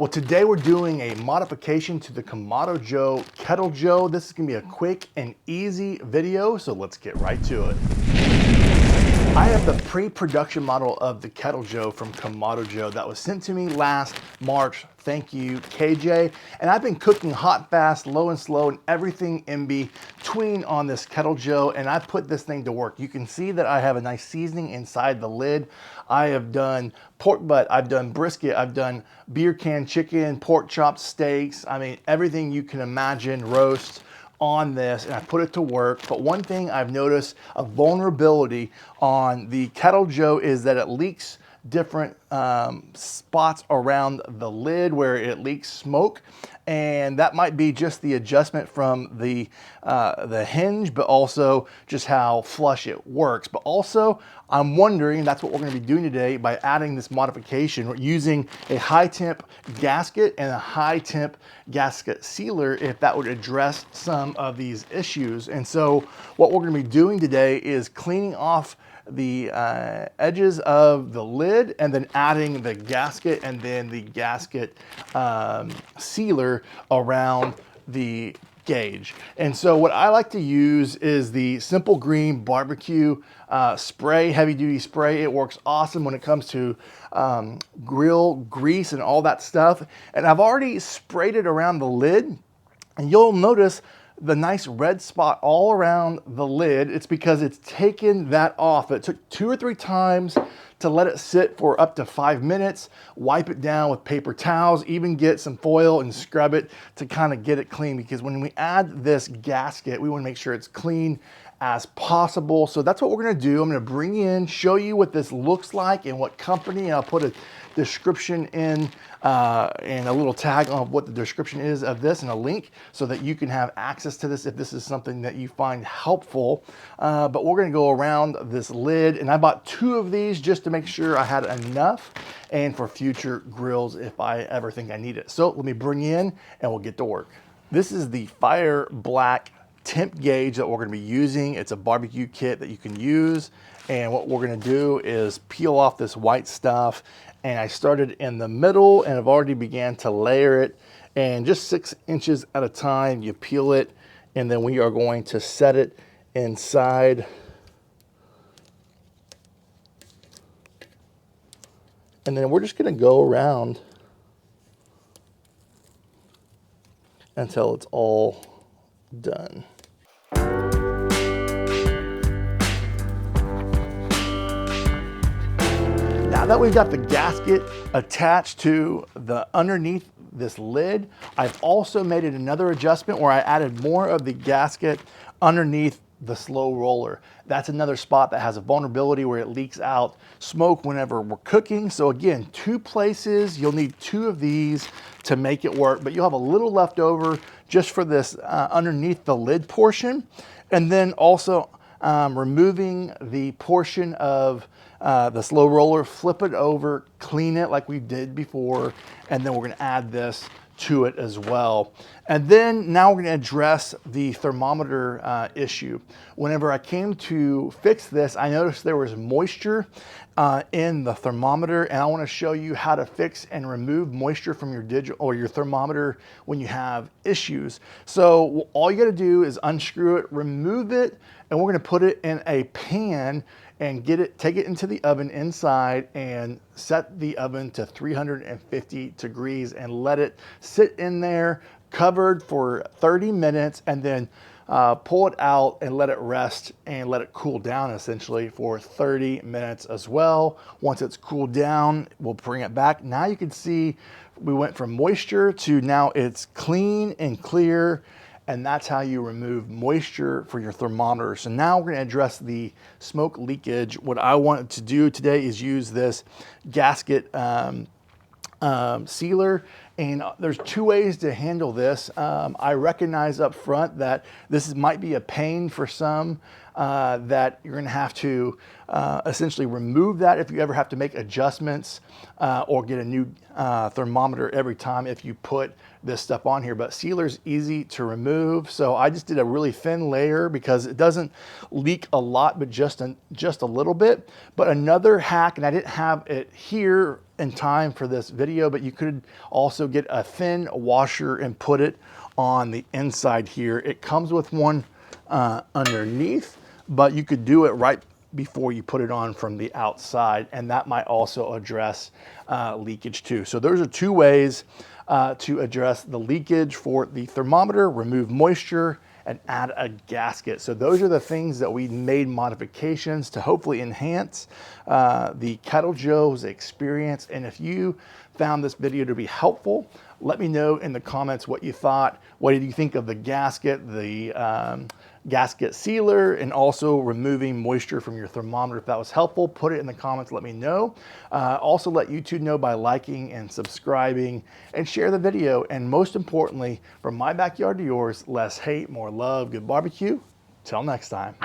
Well, today we're doing a modification to the Kamado Joe Kettle Joe. This is gonna be a quick and easy video, so let's get right to it. I have the pre-production model of the Kettle Joe from Kamado Joe that was sent to me last March. Thank you, KJ. And I've been cooking hot, fast, low and slow, and everything in between on this Kettle Joe, and I put this thing to work. You can see that I have a nice seasoning inside the lid. I have done pork butt, I've done brisket, I've done beer can chicken, pork chops, steaks. I mean, everything you can imagine, roast on this, and I put it to work. But one thing I've noticed a vulnerability on the Kettle Joe is that it leaks different spots around the lid where it leaks smoke, and that might be just the adjustment from the hinge, but also just how flush it works. But also I'm wondering, that's what we're going to be doing today by adding this modification. We're using a high temp gasket and a high temp gasket sealer, if that would address some of these issues. And so what we're going to be doing today is cleaning off the edges of the lid and then adding the gasket and then the gasket sealer around the gauge. And so what I like to use is the Simple Green barbecue spray, heavy duty spray. It works awesome when it comes to grill grease and all that stuff. And I've already sprayed it around the lid, and you'll notice the nice red spot all around the lid. It's because it's taken that off. It took 2 or 3 times to let it sit for up to 5 minutes, wipe it down with paper towels, even get some foil and scrub it to kind of get it clean, because when we add this gasket, we want to make sure it's clean as possible. So that's what we're going to do. I'm going to bring you in, show you what this looks like and what company, and I'll put a description in and a little tag on what the description is of this and a link so that you can have access to this if this is something that you find helpful. But we're going to go around this lid, and I bought 2 of these just to make sure I had enough and for future grills if I ever think I need it. So let me bring you in and we'll get to work. This is the Fire Black temp gauge that we're going to be using. It's a barbecue kit that you can use, and what we're going to do is peel off this white stuff, and I started in the middle and I've already began to layer it, and just 6 inches at a time you peel it, and then we are going to set it inside, and then we're just going to go around until it's all done. Now that we've got the gasket attached to the underneath this lid, I've also made it another adjustment where I added more of the gasket underneath the slow roller. That's another spot that has a vulnerability where it leaks out smoke whenever we're cooking. So again, 2 places, you'll need 2 of these to make it work, but you'll have a little left over just for this underneath the lid portion. And then also removing the portion of the slow roller, flip it over, clean it like we did before, and then we're going to add this to it as well. And then now we're going to address the thermometer issue. Whenever I came to fix this, I noticed there was moisture in the thermometer, and I want to show you how to fix and remove moisture from your digital or your thermometer when you have issues. So all you got to do is unscrew it, remove it, and we're going to put it in a pan and take it into the oven inside and set the oven to 350 degrees and let it sit in there covered for 30 minutes, and then pull it out and let it rest and let it cool down essentially for 30 minutes as well. Once it's cooled down, we'll bring it back. Now you can see we went from moisture to now it's clean and clear, and that's how you remove moisture for your thermometer. So now we're going to address the smoke leakage. What I wanted to do today is use this gasket sealer, and there's 2 ways to handle this. I recognize up front that this might be a pain for some, that you're going to have to essentially remove that if you ever have to make adjustments or get a new thermometer every time if you put this stuff on here. But sealer's easy to remove, so I just did a really thin layer because it doesn't leak a lot, but just a little bit. But another hack, and I didn't have it here in time for this video, but you could also also get a thin washer and put it on the inside here. It comes with one underneath, but you could do it right before you put it on from the outside, and that might also address leakage too. So those are two ways to address the leakage for the thermometer: remove moisture and add a gasket. So those are the things that we made modifications to hopefully enhance the Kettle Joe's experience. And if you found this video to be helpful, let me know in the comments what you thought. What did you think of the gasket, the gasket sealer, and also removing moisture from your thermometer? If that was helpful, put it in the comments, let me know. Also let YouTube know by liking and subscribing, and share the video. And most importantly, from my backyard to yours, less hate, more love, good barbecue. Till next time.